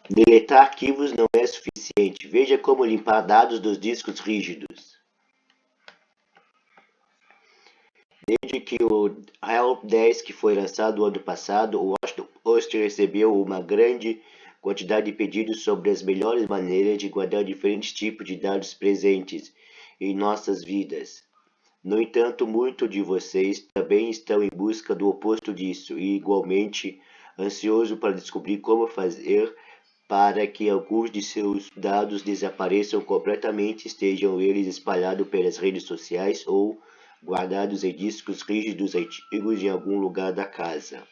Deletar arquivos não é suficiente. Veja como limpar dados dos discos rígidos. Desde que o Help Desk foi lançado ano passado, o Washington Post recebeu uma grande quantidade de pedidos sobre as melhores maneiras de guardar diferentes tipos de dados presentes em nossas vidas. No entanto, muitos de vocês também estão em busca do oposto disso e igualmente ansioso para descobrir como fazer para que alguns de seus dados desapareçam completamente, estejam eles espalhados pelas redes sociais ou guardados em discos rígidos antigos em algum lugar da casa.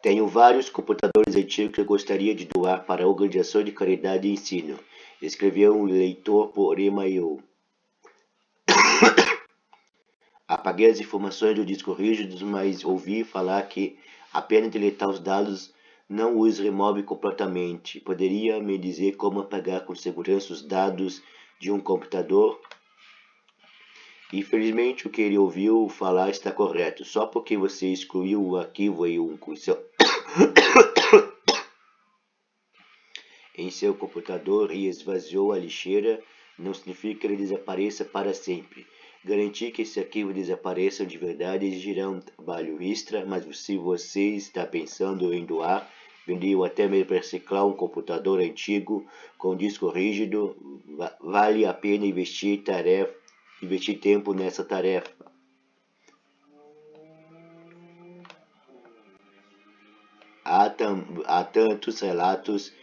Tenho vários computadores antigos que eu gostaria de doar para organizações de caridade e ensino, escreveu um leitor por e-mail. Apaguei as informações do disco rígido, mas ouvi falar que apenas deletar os dados não os remove completamente. Poderia me dizer como apagar com segurança os dados de um computador? Infelizmente, o que ele ouviu falar está correto. Só porque você excluiu o arquivo em seu computador e esvaziou a lixeira, não significa que ele desapareça para sempre. Garantir que esse arquivo desapareça de verdade exigirá um trabalho extra, mas se você está pensando em doar, vender ou até mesmo reciclar um computador antigo com disco rígido, vale a pena investir tempo nessa tarefa. Há tantos relatos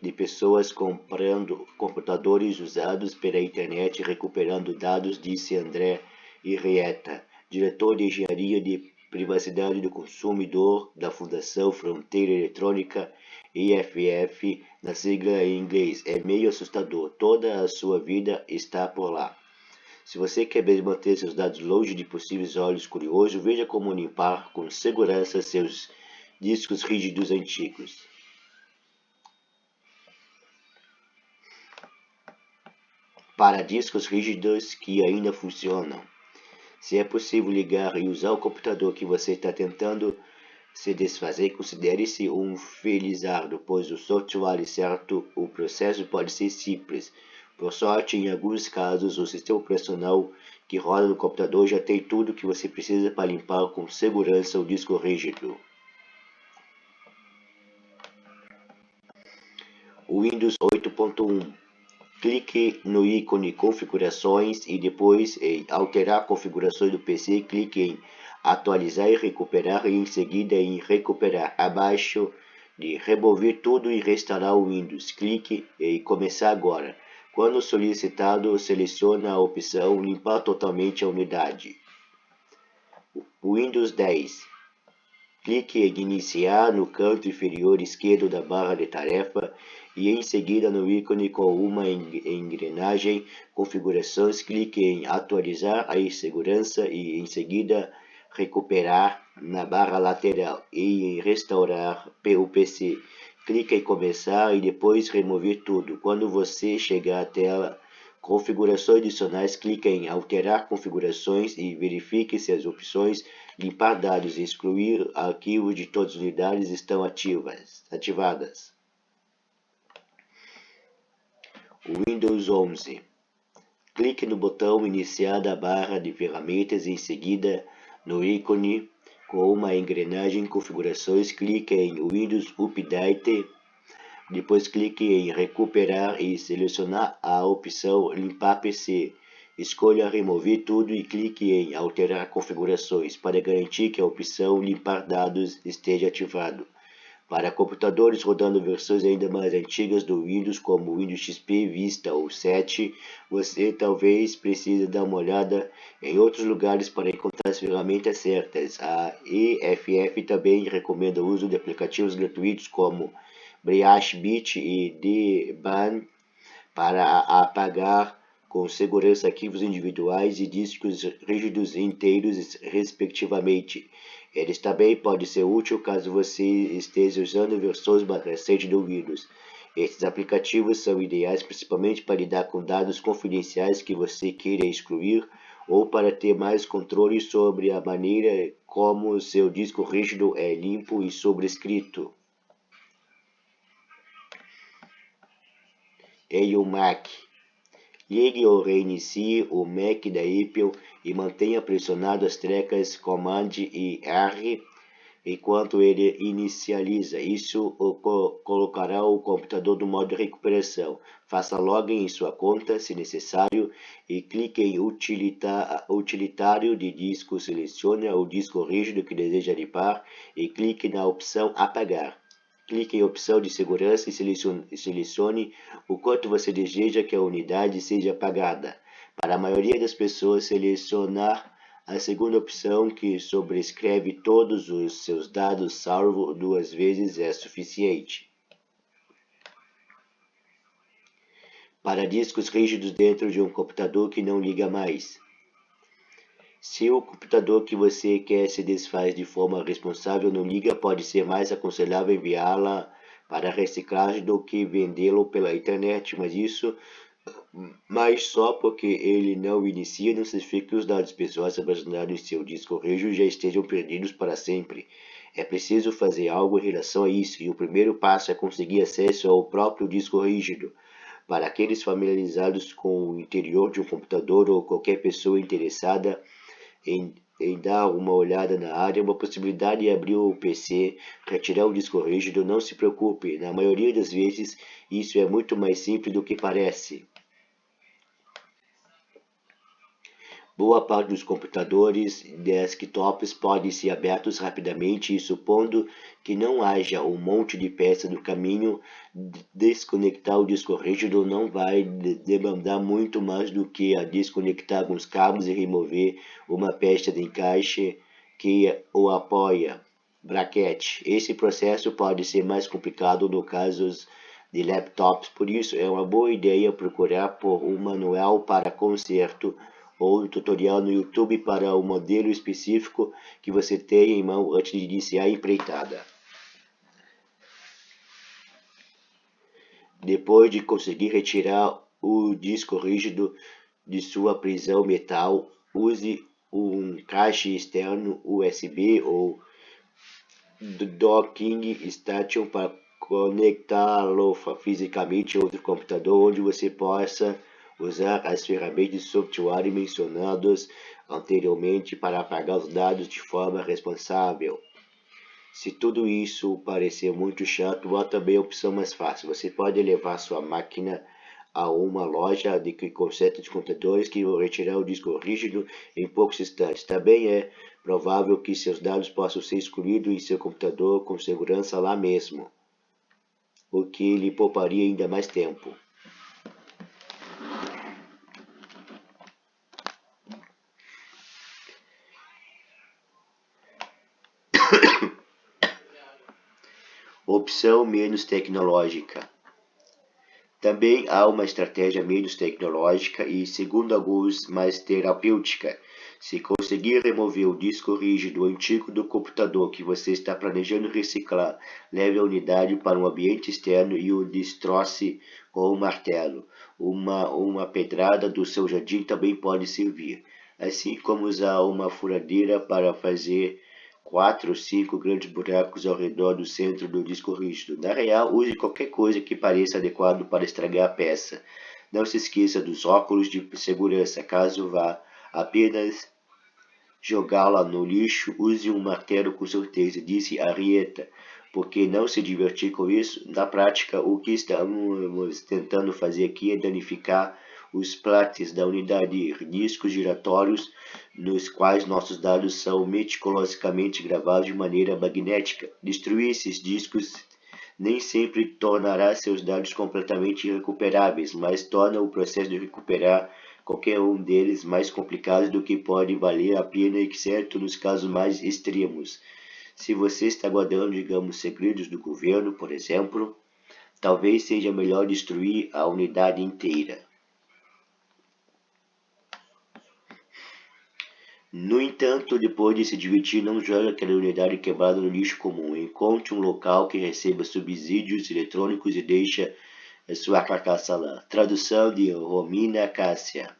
de pessoas comprando computadores usados pela internet e recuperando dados, disse André Irrieta, diretor de engenharia de privacidade do consumidor da Fundação Fronteira Eletrônica, IFF, na sigla em inglês. É meio assustador, toda a sua vida está por lá. Se você quer manter seus dados longe de possíveis olhos curiosos, veja como limpar com segurança seus discos rígidos antigos. Para discos rígidos que ainda funcionam. Se é possível ligar e usar o computador que você está tentando se desfazer, considere-se um felizardo, pois o software certo, o processo pode ser simples. Por sorte, em alguns casos, o sistema operacional que roda no computador já tem tudo o que você precisa para limpar com segurança o disco rígido. Windows 8.1. Clique no ícone Configurações e depois em Alterar configurações do PC, clique em Atualizar e Recuperar e em seguida em Recuperar. Abaixo de Remover tudo e restaurar o Windows, clique em Começar agora. Quando solicitado, selecione a opção Limpar totalmente a unidade. Windows 10. Clique em Iniciar no canto inferior esquerdo da barra de tarefa e em seguida no ícone com uma engrenagem Configurações, clique em Atualizar a segurança e em seguida Recuperar na barra lateral e em Restaurar o PC. Clique em Começar e depois Remover tudo. Quando você chegar à tela Configurações adicionais, clique em Alterar configurações e verifique se as opções Limpar dados e excluir arquivos de todas as unidades estão ativadas. Windows 11. Clique no botão Iniciar da barra de ferramentas e em seguida no ícone com uma engrenagem Configurações, clique em Windows Update. Depois clique em Recuperar e selecionar a opção Limpar PC. Escolha Remover tudo e clique em Alterar configurações para garantir que a opção Limpar dados esteja ativado. Para computadores rodando versões ainda mais antigas do Windows, como Windows XP, Vista ou 7, você talvez precise dar uma olhada em outros lugares para encontrar as ferramentas certas. A EFF também recomenda o uso de aplicativos gratuitos como BreachBit e DBAN para apagar com segurança arquivos individuais e discos rígidos inteiros, respectivamente. Eles também podem ser úteis caso você esteja usando versões mais recentes do Windows. Esses aplicativos são ideais principalmente para lidar com dados confidenciais que você queira excluir ou para ter mais controle sobre a maneira como seu disco rígido é limpo e sobrescrito. Em um Mac, ligue ou reinicie o Mac da Apple e mantenha pressionado as teclas Command e R enquanto ele inicializa. Isso colocará o computador no modo de recuperação. Faça login em sua conta, se necessário, e clique em utilitário de disco. Selecione o disco rígido que deseja limpar e clique na opção apagar. Clique em opção de segurança e selecione o quanto você deseja que a unidade seja apagada. Para a maioria das pessoas, selecionar a segunda opção, que sobrescreve todos os seus dados salvo 2 vezes, é suficiente. Para discos rígidos dentro de um computador que não liga mais. Se o computador que você quer se desfaz de forma responsável não liga, pode ser mais aconselhável enviá-la para reciclagem do que vendê-lo pela internet, mas só porque ele não inicia não significa que os dados pessoais armazenados em seu disco rígido já estejam perdidos para sempre. É preciso fazer algo em relação a isso, e o primeiro passo é conseguir acesso ao próprio disco rígido. Para aqueles familiarizados com o interior de um computador ou qualquer pessoa interessada em dar uma olhada na área, uma possibilidade é abrir o PC, retirar o disco rígido. Não se preocupe, na maioria das vezes isso é muito mais simples do que parece. Boa parte dos computadores desktops podem ser abertos rapidamente, e supondo que não haja um monte de peças no caminho, desconectar o disco rígido não vai demandar muito mais do que a desconectar alguns cabos e remover uma peça de encaixe que o apoia. Bracket. Esse processo pode ser mais complicado no caso de laptops, por isso é uma boa ideia procurar por um manual para conserto ou um tutorial no YouTube para o modelo específico que você tem em mão antes de iniciar a empreitada. Depois de conseguir retirar o disco rígido de sua prisão metal, use um caixa externo USB ou docking station para conectá-lo fisicamente a outro computador, onde você possa usar as ferramentas de software mencionadas anteriormente para apagar os dados de forma responsável. Se tudo isso parecer muito chato, há também a opção mais fácil. Você pode levar sua máquina a uma loja de conserto de computadores que vão retirar o disco rígido em poucos instantes. Também é provável que seus dados possam ser excluídos em seu computador com segurança lá mesmo, o que lhe pouparia ainda mais tempo. Opção menos tecnológica. Também há uma estratégia menos tecnológica e, segundo alguns, mais terapêutica. Se conseguir remover o disco rígido antigo do computador que você está planejando reciclar, leve a unidade para um ambiente externo e o destroce com um martelo. Uma pedrada do seu jardim também pode servir, assim como usar uma furadeira para fazer 4 ou 5 grandes buracos ao redor do centro do disco rígido. Na real, use qualquer coisa que pareça adequado para estragar a peça. Não se esqueça dos óculos de segurança. Caso vá apenas jogá-la no lixo, use um martelo com certeza, disse Arieta. Por que não se divertir com isso? Na prática, o que estamos tentando fazer aqui é danificar os plates da unidade, discos giratórios nos quais nossos dados são meticulosamente gravados de maneira magnética. Destruir esses discos nem sempre tornará seus dados completamente irrecuperáveis, mas torna o processo de recuperar qualquer um deles mais complicado do que pode valer a pena, exceto nos casos mais extremos. Se você está guardando, digamos, segredos do governo, por exemplo, talvez seja melhor destruir a unidade inteira. No entanto, depois de se divertir, não jogue aquela unidade quebrada no lixo comum. Encontre um local que receba subsídios eletrônicos e deixe a sua carcaça lá. Tradução de Romina Cássia.